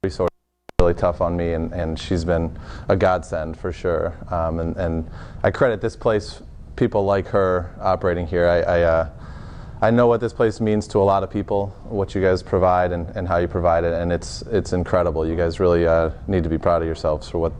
resource really tough on me, and she's been a godsend for sure. And I credit this place, people like her operating here. I know what this place means to a lot of people, what you guys provide and how you provide it, and it's incredible. You guys really need to be proud of yourselves for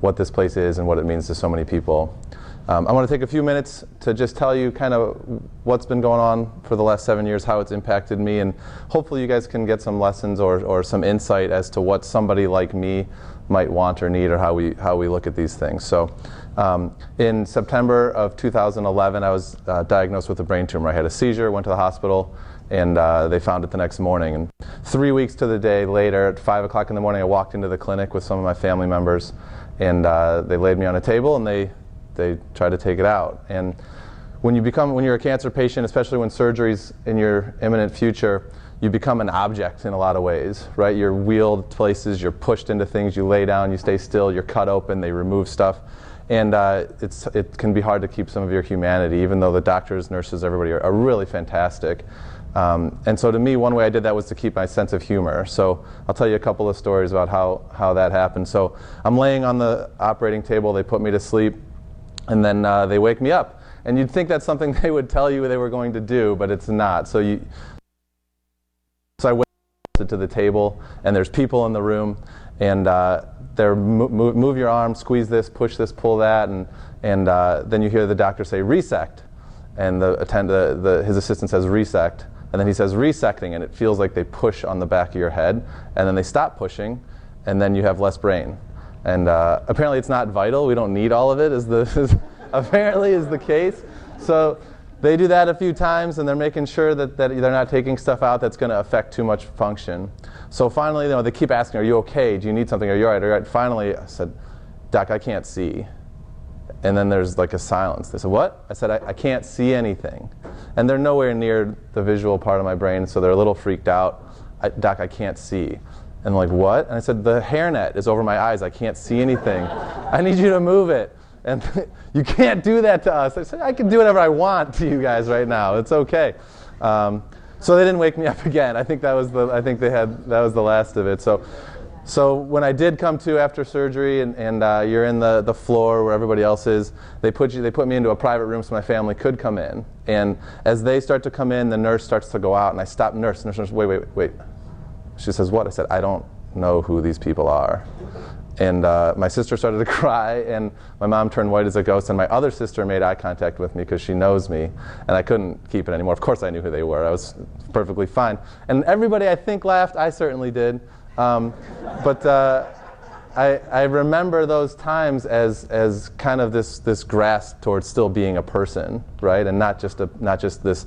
what this place is and what it means to so many people. I want to take a few minutes to just tell you kind of what's been going on for the last 7 years, how it's impacted me, and hopefully you guys can get some lessons or some insight as to what somebody like me might want or need, or how we look at these things. So in September of 2011, I was diagnosed with a brain tumor. I had a seizure, went to the hospital, and they found it the next morning. And 3 weeks to the day later, at 5 o'clock in the morning, I walked into the clinic with some of my family members, and they laid me on a table, and they tried to take it out. And when you're a cancer patient, especially when surgery's in your imminent future, you become an object in a lot of ways, right? You're wheeled places, you're pushed into things, you lay down, you stay still, you're cut open, they remove stuff. And it can be hard to keep some of your humanity, even though the doctors, nurses, everybody are really fantastic. And so to me, one way I did that was to keep my sense of humor. So I'll tell you a couple of stories about how that happened. So I'm laying on the operating table, they put me to sleep, and then they wake me up. And you'd think that's something they would tell you they were going to do, but it's not. So I went to the table, and there's people in the room, and they're move your arm, squeeze this, push this, pull that, and then you hear the doctor say resect, and his assistant says resect, and then he says resecting, and it feels like they push on the back of your head, and then they stop pushing, and then you have less brain. And apparently it's not vital. We don't need all of it, apparently is the case. So they do that a few times, and they're making sure that they're not taking stuff out that's going to affect too much function. So finally, they keep asking, are you okay? Do you need something? Are you all right? Are you all right? Finally, I said, Doc, I can't see. And then there's like a silence. They said, what? I said, I can't see anything. And they're nowhere near the visual part of my brain, so they're a little freaked out. Doc, I can't see. And like, what? And I said, the hairnet is over my eyes. I can't see anything. I need you to move it. And you can't do that to us. I said, I can do whatever I want to you guys right now. It's okay. So they didn't wake me up again. I think that was the last of it. So when I did come to after surgery, and you're in the floor where everybody else is, they put me into a private room so my family could come in. And as they start to come in, the nurse starts to go out, and I stop. Nurse, wait. She says, what? I said, I don't know who these people are. And my sister started to cry, and my mom turned white as a ghost, and my other sister made eye contact with me because she knows me, and I couldn't keep it anymore. Of course I knew who they were. I was perfectly fine. And everybody, I think, laughed. I certainly did. But I remember those times as kind of this grasp towards still being a person, right? And not just this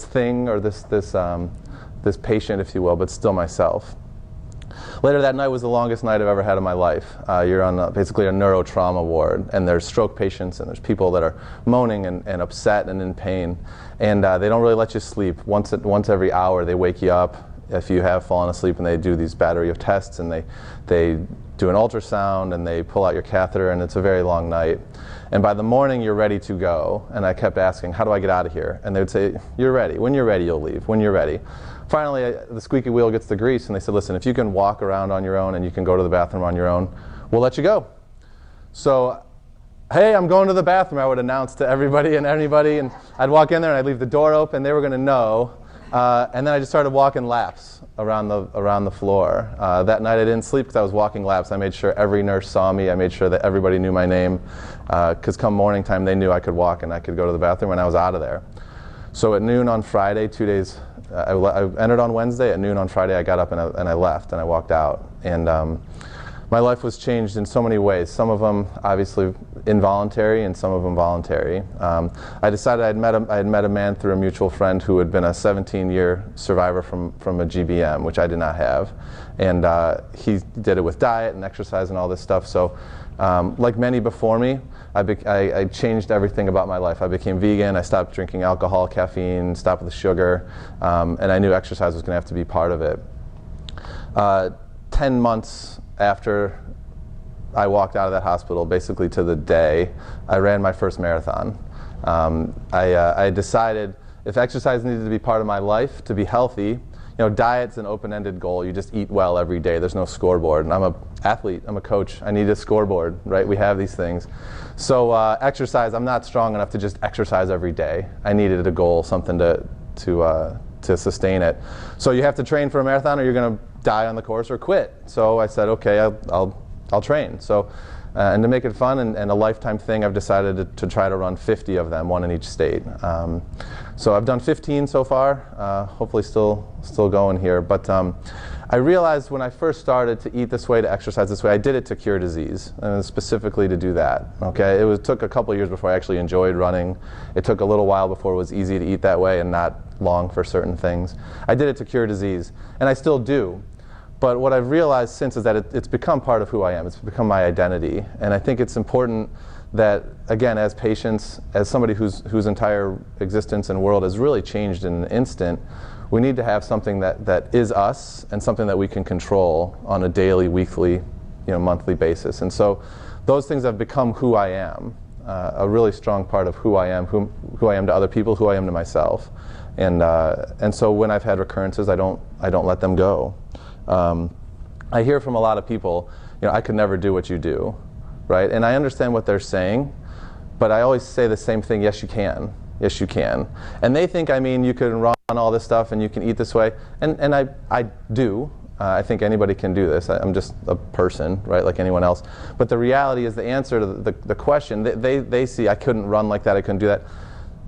thing or this patient, if you will, but still myself. Later that night was the longest night I've ever had in my life. You're on basically a neurotrauma ward, and there's stroke patients, and there's people that are moaning and upset and in pain, and they don't really let you sleep. Once every hour they wake you up if you have fallen asleep, and they do these battery of tests, and they do an ultrasound, and they pull out your catheter, and it's a very long night. And by the morning you're ready to go, and I kept asking, how do I get out of here? And they would say, you're ready. When you're ready, you'll leave. When you're ready. Finally, the squeaky wheel gets the grease, and they said, listen, if you can walk around on your own and you can go to the bathroom on your own, we'll let you go. So, hey, I'm going to the bathroom, I would announce to everybody and anybody, and I'd walk in there and I'd leave the door open. They were going to know. And then I just started walking laps around the floor. That night I didn't sleep because I was walking laps. I made sure every nurse saw me. I made sure that everybody knew my name, because come morning time they knew I could walk and I could go to the bathroom, and I was out of there. So at noon on Friday, 2 days, I entered on Wednesday. At noon on Friday I got up and I left and I walked out. And my life was changed in so many ways. Some of them obviously involuntary, and some of them voluntary. I decided I had met a man through a mutual friend who had been a 17-year survivor from a GBM, which I did not have. And he did it with diet and exercise and all this stuff. So like many before me, I changed everything about my life. I became vegan. I stopped drinking alcohol, caffeine, stopped with the sugar, and I knew exercise was going to have to be part of it. 10 months after I walked out of that hospital, basically to the day, I ran my first marathon. I decided if exercise needed to be part of my life to be healthy, diet's an open-ended goal. You just eat well every day. There's no scoreboard. And I'm an athlete. I'm a coach. I need a scoreboard, right? We have these things. So exercise, I'm not strong enough to just exercise every day. I needed a goal, something to sustain it. So you have to train for a marathon or you're going to die on the course or quit. So I said, okay, I'll train. So, and to make it fun and a lifetime thing, I've decided to try to run 50 of them, one in each state. So I've done 15 so far, hopefully still going here. But I realized when I first started to eat this way, to exercise this way, I did it to cure disease, and specifically to do that. Okay, it took a couple of years before I actually enjoyed running. It took a little while before it was easy to eat that way and not long for certain things. I did it to cure disease, and I still do. But what I've realized since is that it's become part of who I am. It's become my identity. And I think it's important that, again, as patients, as somebody whose entire existence and world has really changed in an instant, we need to have something that is us and something that we can control on a daily, weekly, monthly basis. And so those things have become who I am, a really strong part of who I am, who I am to other people, who I am to myself. And so when I've had recurrences, I don't let them go. I hear from a lot of people, I could never do what you do, right? And I understand what they're saying, but I always say the same thing, yes you can, yes you can. And they think, you can run all this stuff and you can eat this way, and I do. I think anybody can do this. I'm just a person, right, like anyone else. But the reality is the answer to the question, they see I couldn't run like that, I couldn't do that.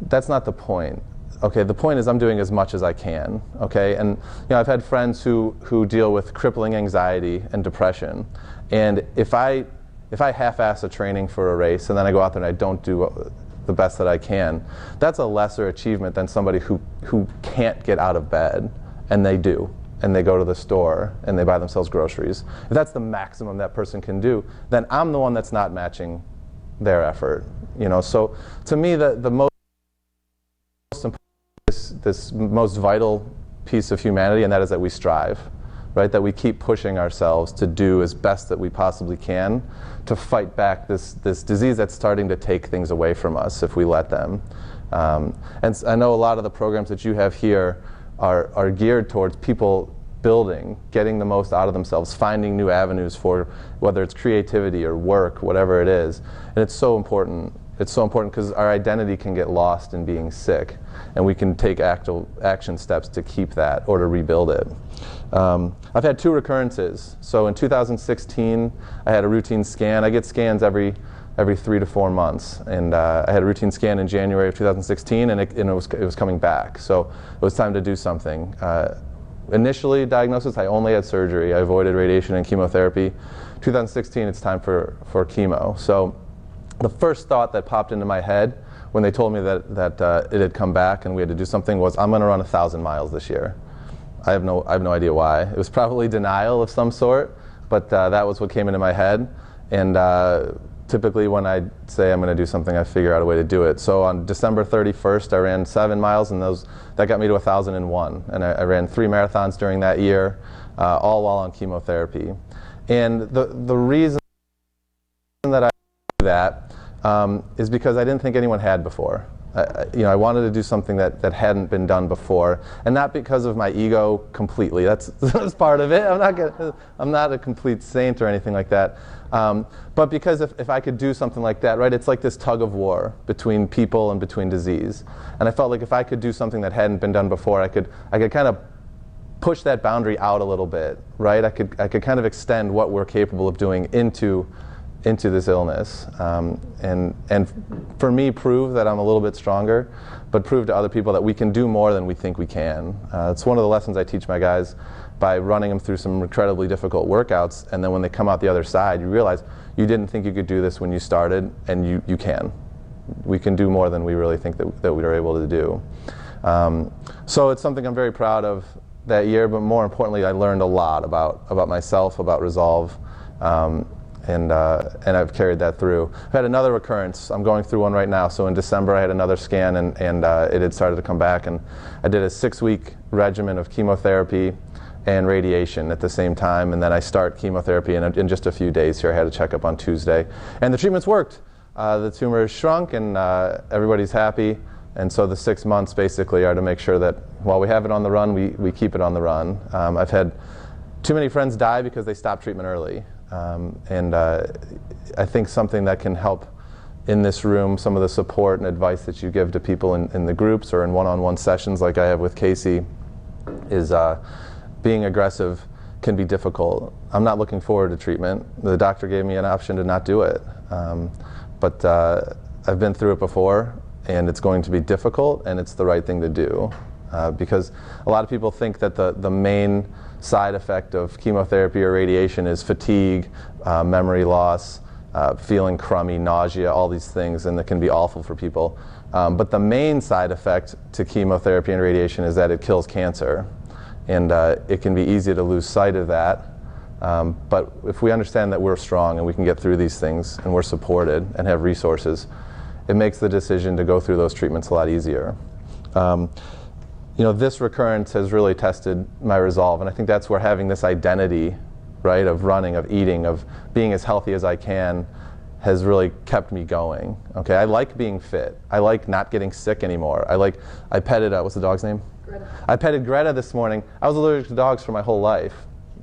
That's not the point. Okay, the point is I'm doing as much as I can, okay? And I've had friends who deal with crippling anxiety and depression, and if I half-ass a training for a race and then I go out there and I don't do the best that I can, that's a lesser achievement than somebody who can't get out of bed, and they do, and they go to the store and they buy themselves groceries. If that's the maximum that person can do, then I'm the one that's not matching their effort, So to me, the most important, this most vital piece of humanity, and that is that we strive, right? That we keep pushing ourselves to do as best that we possibly can to fight back this disease that's starting to take things away from us if we let them. And I know a lot of the programs that you have here are geared towards people building, getting the most out of themselves, finding new avenues for whether it's creativity or work, whatever it is. And it's so important. It's so important because our identity can get lost in being sick, and we can take action steps to keep that or to rebuild it. I've had 2 recurrences. So in 2016, I had a routine scan. I get scans every 3 to 4 months, and I had a routine scan in January of 2016, and it was coming back. So it was time to do something. Initially, diagnosis, I only had surgery. I avoided radiation and chemotherapy. 2016, it's time for chemo. So the first thought that popped into my head when they told me that it had come back and we had to do something was, I'm going to run 1,000 miles this year. I have no idea why. It was probably denial of some sort, but that was what came into my head. And typically when I say I'm going to do something, I figure out a way to do it. So on December 31st, I ran 7 miles, and that got me to 1,001. And I ran 3 marathons during that year, all while on chemotherapy. And the reason that I do that is because I didn't think anyone had before. I wanted to do something that hadn't been done before, and not because of my ego completely. That's part of it. I'm not a complete saint or anything like that. But because if I could do something like that, right? It's like this tug of war between people and between disease. And I felt like if I could do something that hadn't been done before, I could kind of push that boundary out a little bit, right? I could kind of extend what we're capable of doing into this illness, and for me, prove that I'm a little bit stronger, but prove to other people that we can do more than we think we can. It's one of the lessons I teach my guys by running them through some incredibly difficult workouts, and then when they come out the other side, you realize you didn't think you could do this when you started, and you can. We can do more than we really think that we were able to do. So it's something I'm very proud of that year, but more importantly, I learned a lot about myself, about resolve, and I've carried that through. I've had another recurrence. I'm going through one right now. So in December, I had another scan, and it had started to come back. And I did a 6-week regimen of chemotherapy and radiation at the same time. And then I start chemotherapy in just a few days here. I had a checkup on Tuesday. And the treatments worked. The tumor has shrunk, and everybody's happy. And so the 6 months basically are to make sure that while we have it on the run, we keep it on the run. I've had too many friends die because they stopped treatment early. I think something that can help in this room, some of the support and advice that you give to people in the groups or in one-on-one sessions like I have with Casey, is being aggressive can be difficult. I'm not looking forward to treatment. The doctor gave me an option to not do it. But I've been through it before, and it's going to be difficult, and it's the right thing to do. Because a lot of people think that the main side effect of chemotherapy or radiation is fatigue, memory loss, feeling crummy, nausea, all these things, and that can be awful for people. But the main side effect to chemotherapy and radiation is that it kills cancer. And it can be easy to lose sight of that. But if we understand that we're strong and we can get through these things and we're supported and have resources, it makes the decision to go through those treatments a lot easier. This recurrence has really tested my resolve, and I think that's where having this identity, right, of running, of eating, of being as healthy as I can, has really kept me going. Okay, I like being fit. I like not getting sick anymore. I petted, what's the dog's name? Greta. I petted Greta this morning. I was allergic to dogs for my whole life.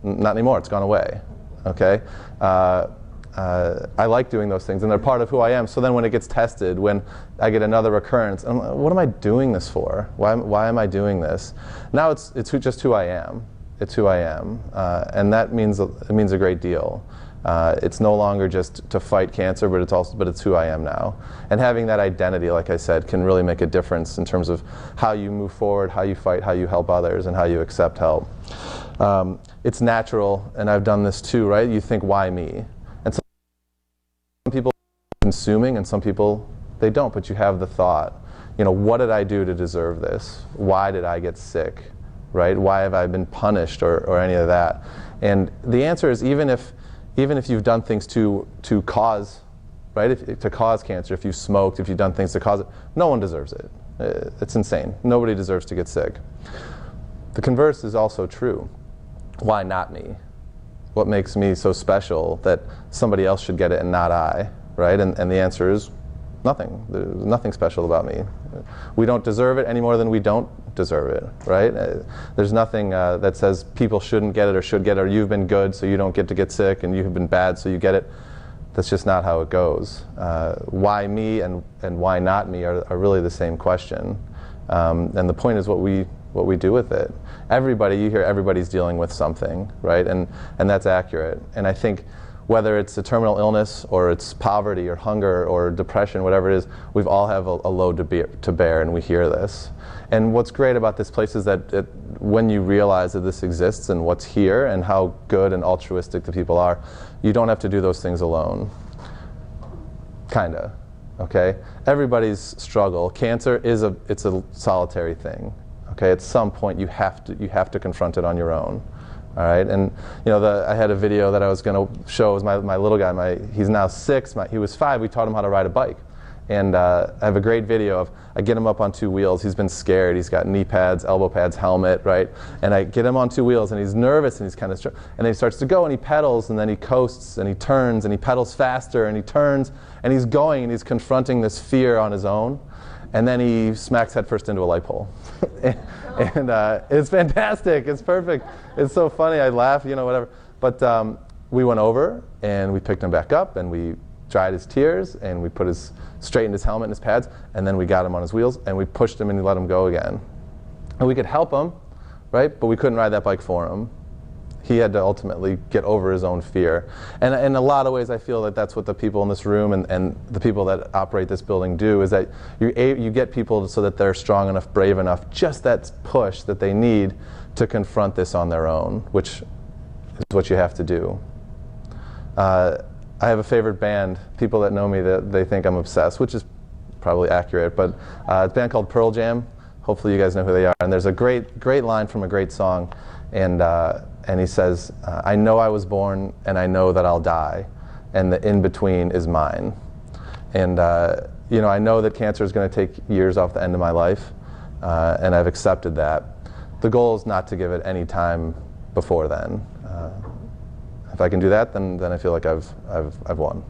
Not anymore, it's gone away. Okay? I like doing those things, and they're part of who I am. So then when it gets tested, when I get another recurrence, I'm like, what am I doing this for? Why am I doing this? Now it's just who I am. It's who I am. And that means a great deal. It's no longer just to fight cancer, but it's who I am now. And having that identity, like I said, can really make a difference in terms of how you move forward, how you fight, how you help others, and how you accept help. It's natural, and I've done this too, right? You think, why me? And some people are consuming, and some people, they don't, but you have the thought, what did I do to deserve this? Why did I get sick, right? Why have I been punished or any of that? And the answer is, even if you've done things to cause, right, to cause cancer, if you smoked, if you've done things to cause it, no one deserves it. It's insane. Nobody deserves to get sick. The converse is also true. Why not me? What makes me so special that somebody else should get it and not I, right? And the answer is nothing. There's nothing special about me. We don't deserve it any more than we don't deserve it, right? There's nothing that says people shouldn't get it or should get it, or you've been good so you don't get to get sick, and you've been bad so you get it. That's just not how it goes. Why me and why not me are really the same question. And the point is what we do with it. You hear everybody's dealing with something, right? And that's accurate. And I think whether it's a terminal illness or it's poverty or hunger or depression, whatever it is, we've all have a load to bear, and we hear this. And what's great about this place is that when you realize that this exists and what's here and how good and altruistic the people are, you don't have to do those things alone. Kinda, okay? Everybody's struggle. Cancer it's a solitary thing. Okay, at some point you have to confront it on your own. All right, and I had a video that I was going to show. Was my little guy. He's now 6. He was 5. We taught him how to ride a bike, and I have a great video of I get him up on 2 wheels. He's been scared. He's got knee pads, elbow pads, helmet, right? And I get him on 2 wheels, and he's nervous, and he's kind of and then he starts to go, and he pedals, and then he coasts, and he turns, and he pedals faster, and he turns, and he's going, and he's confronting this fear on his own. And then he smacks headfirst into a light pole. and it's fantastic. It's perfect. It's so funny. I laugh, whatever. But we went over, and we picked him back up, and we dried his tears, and we straightened his helmet and his pads, and then we got him on his wheels, and we pushed him, and we let him go again. And we could help him, right? But we couldn't ride that bike for him. He had to ultimately get over his own fear. And in a lot of ways, I feel that that's what the people in this room and the people that operate this building do, is that you get people so that they're strong enough, brave enough, just that push that they need to confront this on their own, which is what you have to do. I have a favorite band. People that know me, they think I'm obsessed, which is probably accurate, but it's a band called Pearl Jam. Hopefully you guys know who they are. And there's a great line from a great song, and he says, I know I was born, and I know that I'll die, and the in-between is mine. And I know that cancer is going to take years off the end of my life, and I've accepted that. The goal is not to give it any time before then. If I can do that, then I feel like I've won.